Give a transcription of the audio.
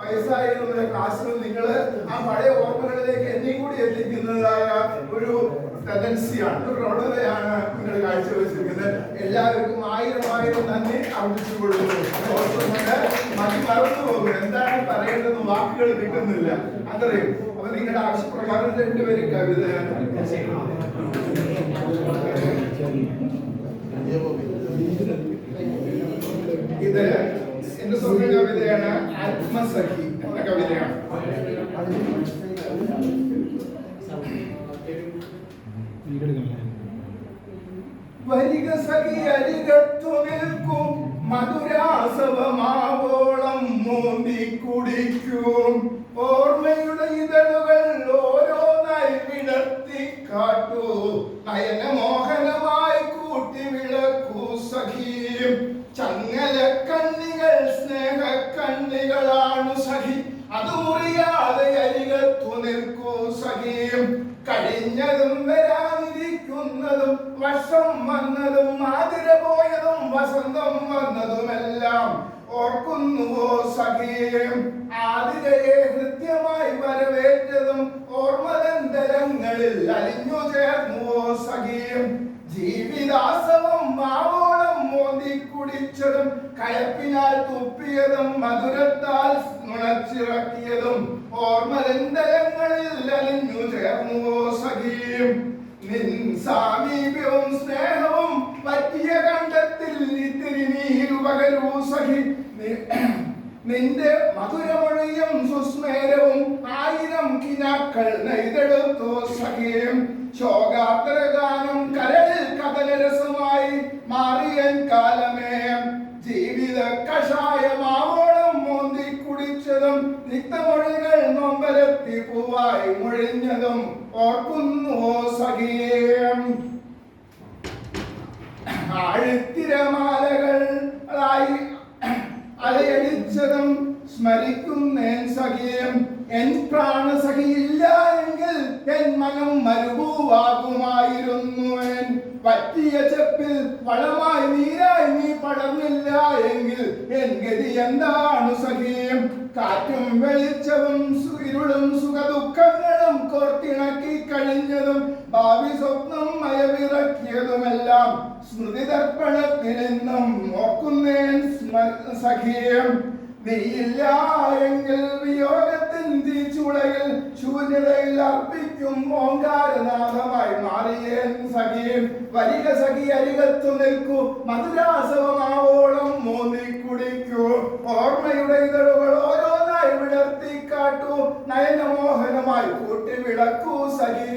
വയസ്സായിരുന്ന ക്ലാസ്സിൽ നിങ്ങൾ ആ പഴയ ഓർമ്മകളിലേക്ക് എന്നെയും കൂടി എത്തിക്കുന്നതായ ഒരു ടെൻഡൻസിയാണ്, ഒരു പ്രവണതയാണ് നിങ്ങൾ കാഴ്ചവെച്ചിരിക്കുന്നത്. എല്ലാവർക്കും ആയിരം നന്ദി അർപ്പിച്ചുകൊള്ളുന്നു. മതി മറന്നു പോകും, എന്താണ് പറയേണ്ടതെന്ന് വാക്കുകൾ കിട്ടുന്നില്ല, അതറിയും. അപ്പൊ നിങ്ങളുടെ ആവശ്യപ്രകാരം രണ്ടുപേരും കവിതയാണ്. ഇത് എന്റെ സ്വന്തം കവിതയാണ്. ആത്മസഖി എന്ന കവിതയാണ്. വരിക സഖി അരികത്തു നിൽക്കും, മധുരാസവമാവോളം മോന്തി കുടിക്കും. ഓർമ്മയുടെ ഇതളുകൾ ഓരോന്നായി വിടർത്തി കാട്ടൂ, നയനമോഹനമായി കൂട്ടി വിളക്കൂ സഖി. ചങ്ങല കണ്ണികൾ സ്നേഹ കണ്ണികളാണു സഖി, അത് മുറിയാതെ അരികത്തു നിൽക്കൂ സഖി. കഴിഞ്ഞതും വരാനിരിക്കുന്നതും വർഷം വന്നതും ആതിര പോയതും വസന്തം വന്നതുമെല്ലാം ഓർക്കുന്നുവോ സഖി. ആതിരയെ ഹൃദ്യമായി വരവേറ്റതും ഓർമ്മതന്തരങ്ങളിൽ അലിഞ്ഞു ചേർന്നുവോ സഖി. ജീവിതാസവം മാവോളം മോന്തി കുടിച്ചതും കയപ്പിനാൽ തുപ്പിയതും മധുരത്താൽ നുണച്ചിറക്കിയതും ഓർമ്മതന്തരങ്ങളിൽ അലിഞ്ഞു ചേർന്നുവോ സഖി. നിൻ സാമീപ്യവും സ്നേഹവും പറ്റിയ കണ്ടത്തിൽ ഇത്തിരി നീരു പകരൂ സഖി. നിന്റെ മധുരമൊഴിയും സുസ്മേരവും ആയിരം കിനാക്കൾ നെയ്തെടുത്തോ സഖി. ശോകാത്രഗാനം കരളിൽ കഥനരസമായി മാറിയൻ കാലമേ. ജീവിത കഷായമാവോളം മോന്തി കുടിച്ചതും നിക്തമൊഴികൾ നൊമ്പരത്തി പൂവായി മുഴിഞ്ഞതും ഓർക്കുന്നുവോ സഖിയേ. ആഴിത്തിരമാലകളായി അലയടിച്ചതും സ്മരിക്കുന്നേൻ സഖിയം. എൻ പ്രാണസഖിയില്ല എങ്കിൽ എൻ മനം മരുഭൂവാകുമായിരുന്നു. എൻ പറ്റിയ ചെപ്പിൽ വളമായി നീരായി നീ പടർന്നില്ല എങ്കിൽ എൻ ഗതി എന്താണ് സഖിയം. കാറ്റും വെളിച്ചവും ഇരുളും സുഖദുഃഖങ്ങളും കോർത്തിണക്കി കഴിഞ്ഞതും ഭാവി സ്വപ്നം മയവിറക്കിയതുമെല്ലാം സ്മൃതി ദർപ്പണത്തിൽ നിന്നും ഓർക്കുന്നേൻ സഖിയം. നീയില്ല എങ്കിൽ വിയോഗത്തിൻ തീച്ചുളയിൽ ശൂന്യതയിൽ അർപ്പിക്കും ഓങ്കാരനാഥമായി മാറിയേൻ സഖിയും. വരിക സഖി അരികത്തു നിൽക്കൂ, മധുരാസവമാവോളം മോന്തി കുടിക്കൂ. ഓർമ്മയുടെ ഇതളുകൾ ഓരോന്നായി വിടർത്തി കാട്ടൂ, നയനമോഹനമായി കൂട്ടി വിളക്കൂ സഖി.